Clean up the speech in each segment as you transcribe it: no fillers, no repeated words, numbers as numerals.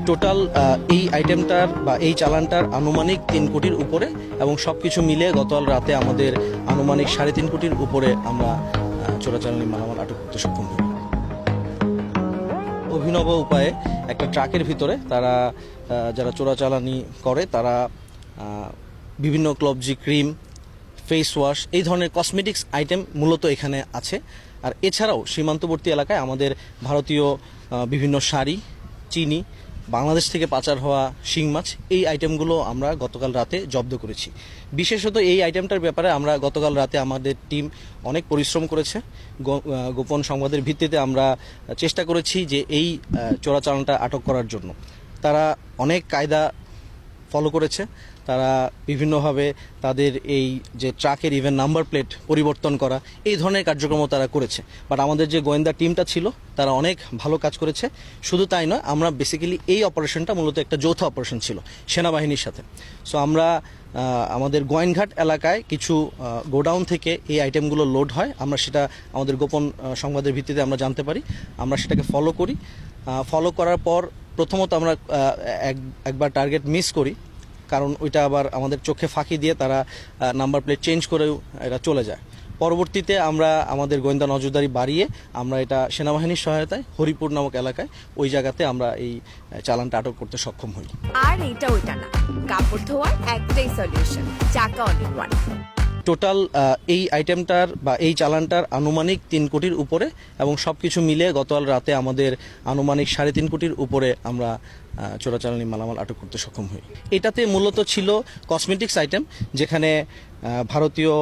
Total এই আইটেমটার বা এই চালানটার আনুমানিক 3 কোটির উপরে এবং সব কিছু মিলে গতকাল রাতে আমাদের আনুমানিক 3.5 কোটির উপরে আমরা চোরাচালানি মালামাল আটক করতে সক্ষম হই। অভিনব উপায়ে একটা ট্রাকের ভিতরে তারা যারা চোরাচালানি করে তারা বিভিন্ন ক্লবজি ক্রিম, ফেস ওয়াশ এই ধরনের কসমেটিক্স আইটেম মূলত এখানে আছে। আর এছাড়াও সীমান্তবর্তী এলাকায় আমাদের ভারতীয় বিভিন্ন শাড়ি, চিনি, বাংলাদেশ থেকে পাচার হওয়া শিং মাছ এই আইটেমগুলো আমরা গতকাল রাতে জব্দ করেছি। বিশেষত এই আইটেমটার ব্যাপারে আমরা গতকাল রাতে আমাদের টিম অনেক পরিশ্রম করেছে। গোপন সংবাদের ভিত্তিতে আমরা চেষ্টা করেছি যে এই চোরাচালানটা আটক করার জন্য। তারা অনেক কায়দা ফলো করেছে। তারা বিভিন্নভাবে তাদের এই যে ট্রাকের ইভেন নাম্বার প্লেট পরিবর্তন করা এই ধরনের কার্যক্রম তারা করেছে। বাট আমাদের যে গোয়েন্দা টিমটা ছিল তারা অনেক ভালো কাজ করেছে। শুধু তাই নয়, আমরা বেসিক্যালি এই অপারেশনটা মূলত একটা যৌথ অপারেশন ছিল সেনাবাহিনীর সাথে। সো আমরা আমাদের গোয়েনঘাট এলাকায় কিছু গোডাউন থেকে এই আইটেমগুলো লোড হয়। আমরা সেটা আমাদের গোপন সংবাদের ভিত্তিতে আমরা জানতে পারি। আমরা সেটাকে ফলো করি। ফলো করার পর প্রথমত আমরা একবার টার্গেট মিস করি, কারণ ওইটা আবার আমাদের চোখে ফাঁকি দিয়ে তারা নাম্বার প্লেট চেঞ্জ করেও এটা চলে যায়। পরবর্তীতে আমরা আমাদের গোয়েন্দা নজরদারি বাড়িয়ে আমরা এটা সেনাবাহিনীর সহায়তায় হরিপুর নামক এলাকায় ওই জায়গাতে আমরা এই চালানটা আটক করতে সক্ষম হই। আর এটা ওইটা না, কাপড় ধোয়ার একটাই সলিউশন, চাকা অল ইন ওয়ান। টোটাল এই আইটেমটার বা এই চালানটার আনুমানিক 3 কোটির উপরে এবং সব কিছু মিলে গতকাল রাতে আমাদের আনুমানিক 3.5 কোটির উপরে আমরা চোরাচালানি মালামাল আটক করতে সক্ষম হই। এটাতে মূলত ছিল কসমেটিক্স আইটেম, যেখানে ভারতীয়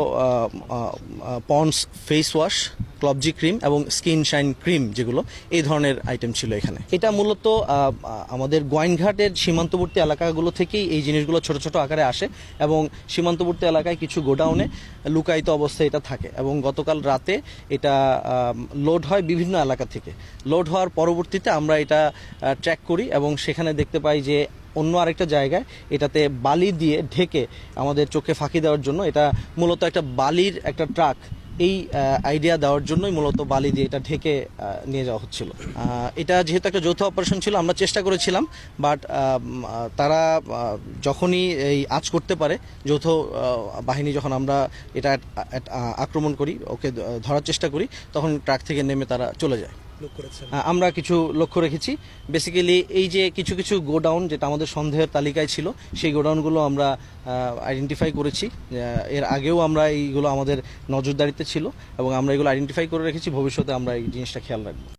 পন্ডস ফেস ওয়াশ, ক্লবজি ক্রিম এবং স্কিন শাইন ক্রিম, যেগুলো এই ধরনের আইটেম ছিল এখানে। এটা মূলত আমাদের গোয়াইনঘাটের সীমান্তবর্তী এলাকাগুলো থেকেই এই জিনিসগুলো ছোট ছোট আকারে আসে এবং সীমান্তবর্তী এলাকায় কিছু গোডাউনে লুকায়িত অবস্থায় এটা থাকে। এবং গতকাল রাতে এটা লোড হয় বিভিন্ন এলাকা থেকে। লোড হওয়ার পরবর্তীতে আমরা এটা ট্র্যাক করি এবং সেখানে দেখতে পাই যে অন্য আরেকটা জায়গায় এটাতে বালি দিয়ে ঢেকে আমাদের চোখে ফাঁকি দেওয়ার জন্য, এটা মূলত একটা বালির একটা ট্রাক, এই আইডিয়া দেওয়ার জন্যই মূলত বালি দিয়ে এটা ঢেকে নিয়ে যাওয়া হচ্ছিল। এটা যেহেতু একটা যৌথ অপারেশন ছিল, আমরা চেষ্টা করেছিলাম, বাট তারা যখনই এই আঁচ করতে পারে যৌথ বাহিনী, যখন আমরা এটা আক্রমণ করি, ওকে ধরার চেষ্টা করি, তখন ট্রাক থেকে নেমে তারা চলে যায়। আমরা কিছু লক্ষ্য রেখেছি। বেসিক্যালি এই যে কিছু কিছু গোডাউন যেটা আমাদের সন্দেহের তালিকায় ছিল, সেই গোডাউনগুলো আমরা আইডেন্টিফাই করেছি। এর আগেও আমরা এইগুলো আমাদের নজরদারিতে ছিল এবং আমরা এগুলো আইডেন্টিফাই করে রেখেছি। ভবিষ্যতে আমরা এই জিনিসটা খেয়াল রাখবো।